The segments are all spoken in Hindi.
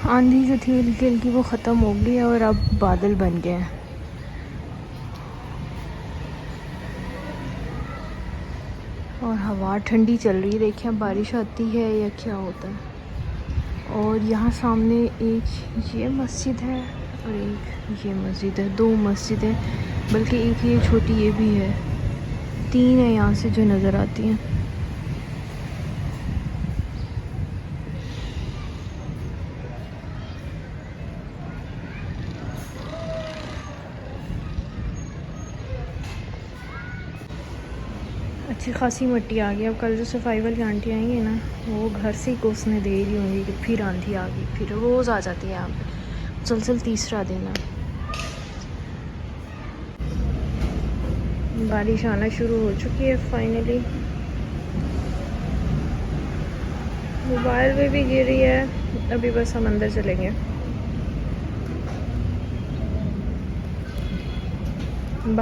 आंधी जो थी हल्की हल्की वो ख़त्म हो गई है और अब बादल बन गए हैं। और हवा ठंडी चल रही है। देखिए अब बारिश आती है या क्या होता है। और यहाँ सामने एक ये मस्जिद है और एक ये मस्जिद है। दो मस्जिद है, बल्कि एक ये छोटी ये भी है। तीन है यहाँ से जो नज़र आती हैं। अच्छी खासी मिट्टी आ गई। अब कल जो सफाई वाली आंटी आएंगी ना, वो घर से ही कोसने दे रही होंगी कि फिर आंधी आ गई। फिर रोज़ आ जाती है यहाँ पे। मुसलसल तीसरा दिन है। बारिश आना शुरू हो चुकी है फाइनली। मोबाइल में भी गिर रही है। अभी बस हम अंदर चलेंगे।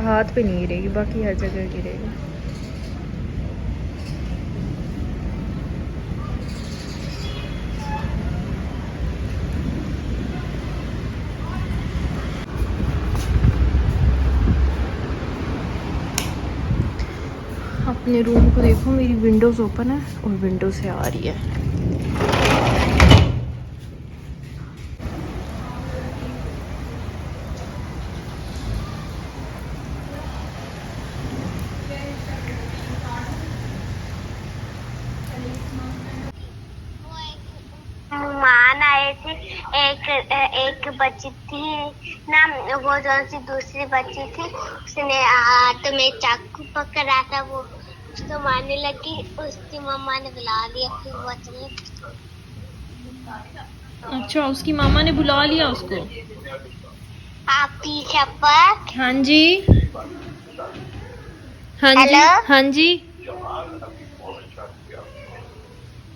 हाथ पे नहीं गिरेगी, बाकी हर जगह गिरेगी। अपने रूम को देखो, मेरी विंडोज़ ओपन है और विंडो से आ रही है। मेहमान आए थे। एक बच्ची थी ना, वो जो सी दूसरी बच्ची थी, उसने हाथ में चाकू पकड़ा था, वो उसको मारने लगी। उसकी मम्मा ने बुला लिया, फिर वो चली। अच्छा, उसकी मामा ने बुला लिया उसको। आप पीछे पर। हाँ जी, हाँ जी, हेलो? हाँ जी,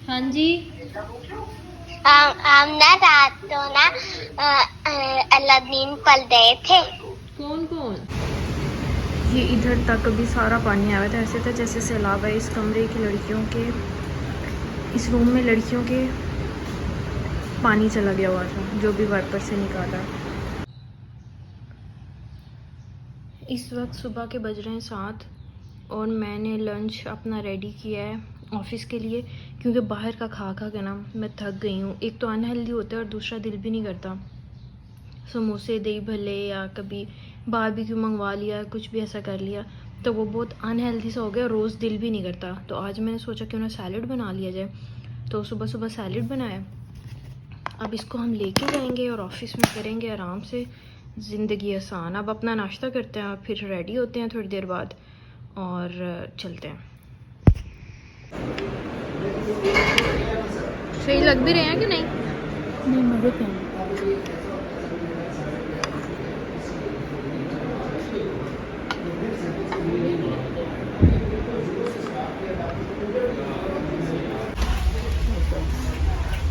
हाँ जी। हम ना रात को ना अलादीन पल गए थे। कौन कौन? ये इधर तक अभी सारा पानी आया था। ऐसे था जैसे सैलाब है। इस कमरे की लड़कियों के, इस रूम में लड़कियों के पानी चला गया हुआ था, जो भी वाइपर से निकाला। इस वक्त सुबह के बज रहे हैं 7 और मैंने लंच अपना रेडी किया है ऑफ़िस के लिए, क्योंकि बाहर का खा खा के ना मैं थक गई हूँ। एक तो अनहेल्दी होता है और दूसरा दिल भी नहीं करता। समोसे, दही भल्ले या कभी बारबेक्यू मंगवा लिया, कुछ भी ऐसा कर लिया तो वो बहुत अनहेल्दी सा हो गया। रोज़ दिल भी नहीं करता। तो आज मैंने सोचा क्यों ना सैलड बना लिया जाए, तो सुबह सुबह सैलड बनाया। अब इसको हम लेके जाएंगे और ऑफ़िस में करेंगे आराम से। ज़िंदगी आसान। अब अपना नाश्ता करते हैं और फिर रेडी होते हैं थोड़ी देर बाद और चलते हैं। सही लग भी रहे हैं कि नहीं? नहीं, मज़े के हैं।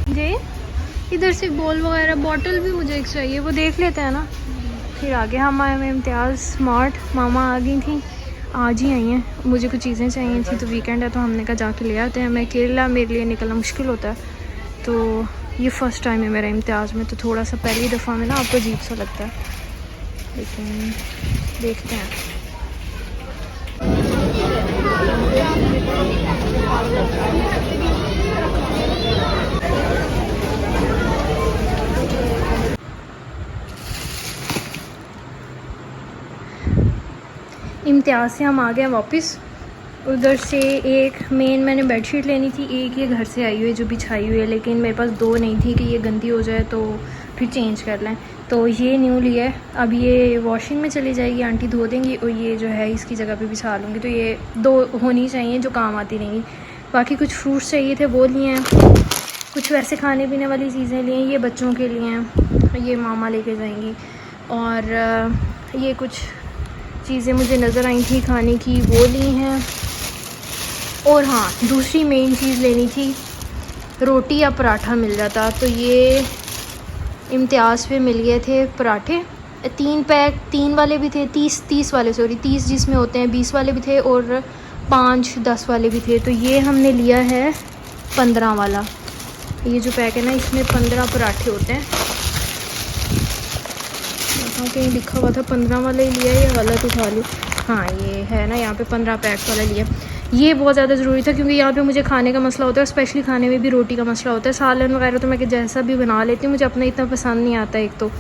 जी, इधर से बॉल वगैरह बॉटल भी मुझे एक चाहिए, वो देख लेते हैं ना। फिर आगे हम आए में इम्तियाज़ स्मार्ट मामा आ गई थी, आज ही आई हैं। मुझे कुछ चीज़ें चाहिए थी तो वीकेंड है तो हमने कहा जाके ले आते हैं। मैं अकेला, मेरे लिए निकलना मुश्किल होता है, तो ये फ़र्स्ट टाइम है मेरा इम्तियाज़ में, तो थोड़ा सा पहली दफ़ा में ना आपको अजीब सा लगता है, लेकिन देखते हैं। इम्तियाज़ से हम आ गए वापस। उधर से एक मेन मैंने बेडशीट लेनी थी, एक ये घर से आई हुई है जो बिछाई हुई है, लेकिन मेरे पास दो नहीं थी कि ये गंदी हो जाए तो फिर चेंज कर लें। तो ये न्यू लिया है। अब ये वॉशिंग में चली जाएगी, आंटी धो देंगी और ये जो है इसकी जगह पे बिछा लूँगी। तो ये दो होनी चाहिए जो काम आती रहेंगी। बाकी कुछ फ्रूट्स चाहिए थे वो लिए हैं, कुछ वैसे खाने पीने वाली चीज़ें लिए हैं, ये बच्चों के लिए हैं, ये मामा लेके जाएंगी। और ये कुछ चीज़ें मुझे नज़र आई थी खाने की, वो ली हैं। और हाँ, दूसरी मेन चीज़ लेनी थी, रोटी या पराठा मिल जाता तो ये इम्तियाज़ पे मिल गए थे पराठे। 3 पैक, 3 वाले भी थे, 30 वाले, सॉरी 30 जिसमें होते हैं, 20 वाले भी थे और 5-10 वाले भी थे। तो ये हमने लिया है 15 वाला, ये जो पैक है ना, इसमें 15 पराठे होते हैं। यहाँ कहीं लिखा हुआ था 15 वाला ही लिया या गलत उठा लिया। हाँ ये है ना, यहाँ पे 15 पैक वाला लिया। ये बहुत ज़्यादा ज़रूरी था क्योंकि यहाँ पे मुझे खाने का मसला होता है, स्पेशली खाने में भी रोटी का मसला होता है। सालन वगैरह तो मैं जैसा भी बना लेती हूँ, मुझे अपना इतना पसंद नहीं आता, एक तो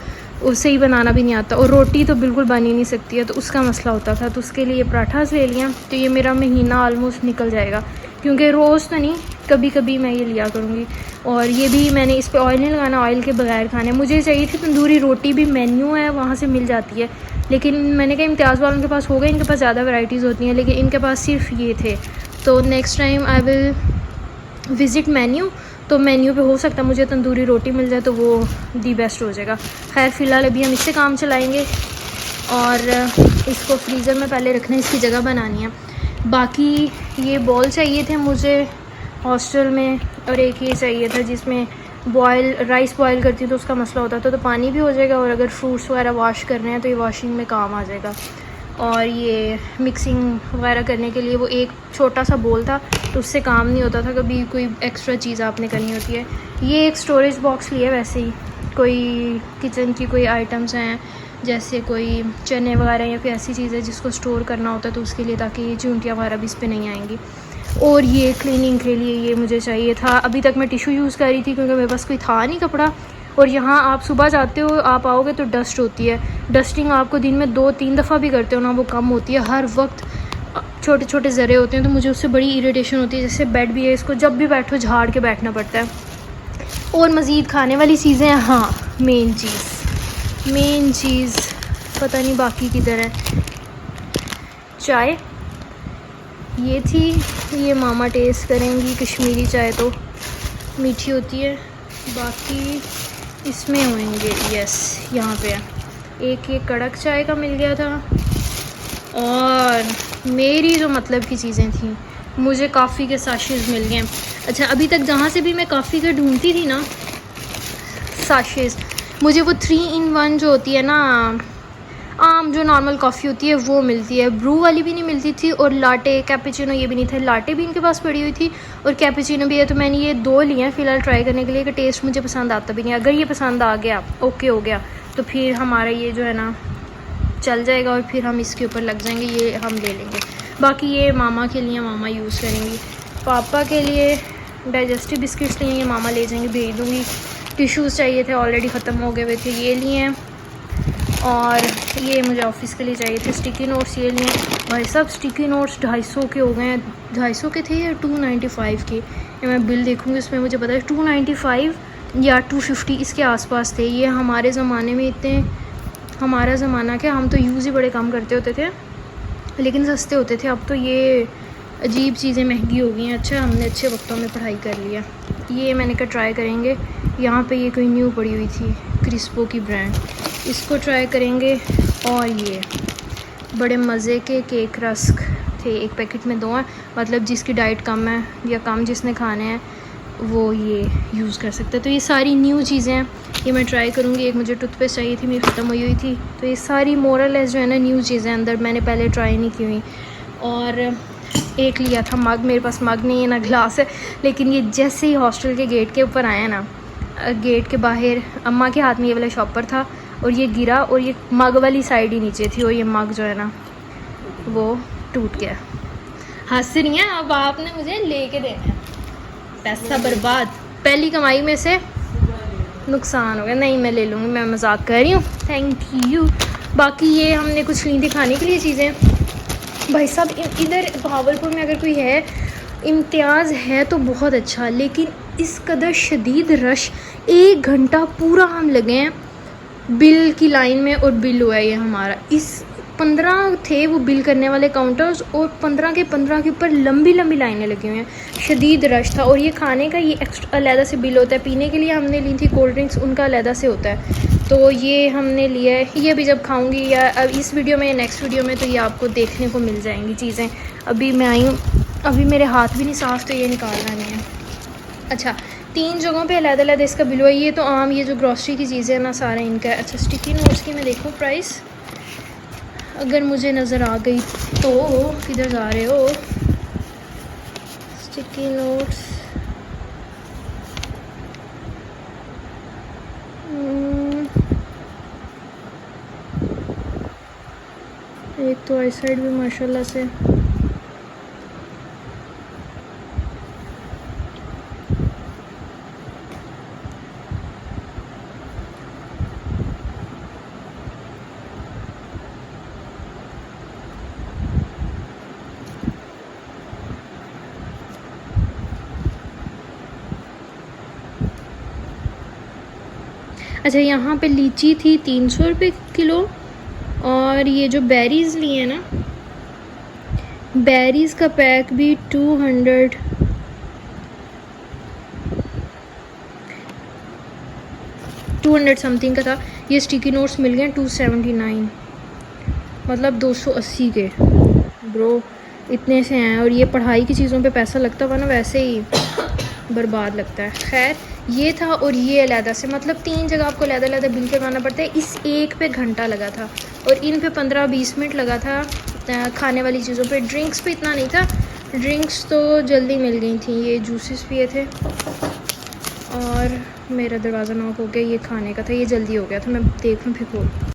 उससे ही बनाना भी नहीं आता, और रोटी तो बिल्कुल बन ही नहीं सकती है, तो उसका मसला होता था। तो उसके लिए पराठास ले लिया। तो ये मेरा महीना ऑलमोस्ट निकल जाएगा, क्योंकि रोज़ तो नहीं, कभी कभी मैं ये लिया करूँगी। और ये भी मैंने इस पर ऑयल नहीं लगाना, ऑयल के बगैर खाने। मुझे चाहिए थी तंदूरी रोटी भी, मेन्यू है वहाँ से मिल जाती है, लेकिन मैंने कहा इम्तियाज़ वालों के पास होगा, इनके पास ज़्यादा वैराइटीज़ होती हैं, लेकिन इनके पास सिर्फ ये थे। तो next time I will visit menu, तो मेन्यू पे हो सकता है मुझे तंदूरी रोटी मिल जाए, तो वो दी बेस्ट हो जाएगा। खैर फ़िलहाल अभी हम इससे काम चलाएँगे, और इसको फ्रीज़र में पहले रखना है, इसकी जगह बनानी है। बाकी ये बॉल चाहिए थे मुझे हॉस्टल में, और एक ये चाहिए था जिसमें राइस बॉयल करती हूँ तो उसका मसला होता था, तो पानी भी हो जाएगा, और अगर फ्रूट्स वगैरह वॉश करने हैं तो ये वॉशिंग में काम आ जाएगा। और ये मिक्सिंग वगैरह करने के लिए वो एक छोटा सा बोल था, तो उससे काम नहीं होता था, कभी कोई एक्स्ट्रा चीज़ आपने करनी होती है। ये एक स्टोरेज बॉक्स लिया, वैसे ही कोई किचन की कोई आइटम्स हैं, जैसे कोई चने वगैरह या फिर ऐसी चीज़ें जिसको स्टोर करना होता है, तो उसके लिए, ताकि ये चूंटियाँ वगैरह भी इस पर नहीं आएंगी। और ये क्लीनिंग के लिए ये मुझे चाहिए था। अभी तक मैं टिशू यूज़ कर रही थी क्योंकि मेरे पास कोई था नहीं कपड़ा, और यहाँ आप सुबह जाते हो, आप आओगे तो डस्ट होती है। डस्टिंग आपको दिन में 2-3 दफ़ा भी करते हो ना, वो कम होती है। हर वक्त छोटे छोटे ज़रे होते हैं, तो मुझे उससे बड़ी इरिटेशन होती है। जैसे बेड भी है, इसको जब भी बैठो झाड़ के बैठना पड़ता है। और मज़ीद खाने वाली चीज़ें, हाँ मेन चीज़ पता नहीं बाकी किधर है, चाय ये थी, ये मामा टेस्ट करेंगी। कश्मीरी चाय तो मीठी होती है। बाकी इसमें होंगे, यस यहाँ पे है। एक ये कड़क चाय का मिल गया था, और मेरी जो मतलब की चीज़ें थी, मुझे कॉफ़ी के साशेज़ मिल गए। अच्छा, अभी तक जहाँ से भी मैं कॉफ़ी का ढूंढती थी ना साशेज़, मुझे वो 3 in 1 जो होती है ना, आम जो नॉर्मल कॉफ़ी होती है वो मिलती है। ब्रू वाली भी नहीं मिलती थी, और लाटे कैपेचिनो ये भी नहीं था। लाटे भी इनके पास पड़ी हुई थी, और कैपेचिनो भी है। तो मैंने ये 2 लिए हैं फ़िलहाल ट्राई करने के लिए, कि टेस्ट मुझे पसंद आता भी नहीं। अगर ये पसंद आ गया, ओके हो गया, तो फिर हमारा ये जो है ना चल जाएगा, और फिर हम इसके ऊपर लग जाएंगे, ये हम ले लेंगे। बाकी ये मामा के लिए मामा यूज़ करेंगी। पापा के लिए डाइजेस्टिव बिस्किट्स लिए, ये मामा ले जाएंगे, भेज दूँगी। टिश्यूज़ चाहिए थे, ऑलरेडी ख़त्म हो गए हुए थे, ये लिए हैं। और ये मुझे ऑफ़िस के लिए चाहिए थे स्टिकी नोट्स, ये लिए। भाई साहब स्टिकी नोट्स 250 के हो गए हैं। 250 के थे या 295 के, ये मैं बिल देखूँगी उसमें मुझे पता है 295 या 250 इसके आसपास थे। ये हमारे ज़माने में इतने, हमारा ज़माना क्या, हम तो यूज़ ही बड़े कम करते होते थे, लेकिन सस्ते होते थे। अब तो ये अजीब चीज़ें महंगी हो गई हैं। अच्छा, हमने अच्छे वक्तों में पढ़ाई कर लिया। ये मैंने कहा ट्राई करेंगे। यहाँ पे ये कोई न्यू पड़ी हुई थी, क्रिस्पो की ब्रांड, इसको ट्राई करेंगे। और ये बड़े मज़े के केक रस्क थे, एक पैकेट में 2 हैं, मतलब जिसकी डाइट कम है या कम जिसने खाने हैं वो ये यूज़ कर सकते हैं। तो ये सारी न्यू चीज़ें हैं, ये मैं ट्राई करूँगी। एक मुझे टूथपेस्ट चाहिए थी, मेरी ख़त्म हुई थी। तो ये सारी मोरलेस जो है ना न्यू चीज़ें अंदर, मैंने पहले ट्राई नहीं की हुई। और एक लिया था मग, मेरे पास मग नहीं है ना ग्लास है, लेकिन ये जैसे ही हॉस्टल के गेट के ऊपर आया ना, गेट के बाहर अम्मा के हाथ में ये वाला शॉपर था, और ये गिरा, और ये मग वाली साइड ही नीचे थी, और ये मग जो है ना वो टूट गया। हंस रही हैं, अब आपने मुझे लेके देना है, पैसा बर्बाद, पहली कमाई में से नुकसान हो गया। नहीं मैं ले लूँगी, मैं मजाक कर रही हूँ, थैंक यू। बाकी ये हमने कुछ ली थी खाने के लिए चीज़ें। भाई साहब इधर भावलपुर में अगर कोई है, इम्तियाज़ है तो बहुत अच्छा, लेकिन इस कदर शदीद रश, 1 घंटा पूरा हम लगे हैं बिल की लाइन में, और बिल हुआ है ये हमारा। इस 15 थे वो बिल करने वाले काउंटर्स, और 15 के ऊपर लंबी लंबी लाइनें लगी हुई हैं, शदीद रश था। और ये खाने का ये एक्स्ट्रा अलहदा से बिल होता है। पीने के लिए हमने ली थी कोल्ड ड्रिंक्स, उनका अलहदा से होता है। तो ये हमने लिया है, ये भी जब खाऊंगी या अब इस वीडियो में या नेक्स्ट वीडियो में, तो ये आपको देखने को मिल जाएंगी चीज़ें। अभी मैं आई हूँ, अभी मेरे हाथ भी नहीं साफ़, तो ये निकालना नहीं है। अच्छा, 3 जगहों पे अलग-अलग इसका बिल हुआ। ये तो आम, ये जो ग्रॉसरी की चीज़ें हैं ना, सारा इनका है। अच्छा, स्टिकी नोट्स की मैं देखूँ प्राइस, अगर मुझे नज़र आ गई तो। किधर जा रहे हो? स्टिकी नोट्स एक तो आई साइड भी माशाल्लाह से अच्छा, यहाँ पे लीची थी 300 रुपये किलो, और ये जो बेरीज़ लिए हैं ना, बेरीज़ का पैक भी 200 समथिंग का था। ये स्टिकी नोट्स मिल गए 279, मतलब 280 के। ब्रो इतने से हैं, और ये पढ़ाई की चीज़ों पे पैसा लगता हुआ ना वैसे ही बर्बाद लगता है। खैर ये था, और ये अलहदा से, मतलब 3 जगह आपको अलहदा बिल करवाना पड़ता है। इस एक पे घंटा लगा था, और इन पे 15-20 मिनट लगा था खाने वाली चीज़ों पे। ड्रिंक्स पे इतना नहीं था, ड्रिंक्स तो जल्दी मिल गई थी। ये जूसेस पिए थे, और मेरा दरवाज़ा नॉक हो गया, ये खाने का था, ये जल्दी हो गया था। मैं देखूँ फिर खोल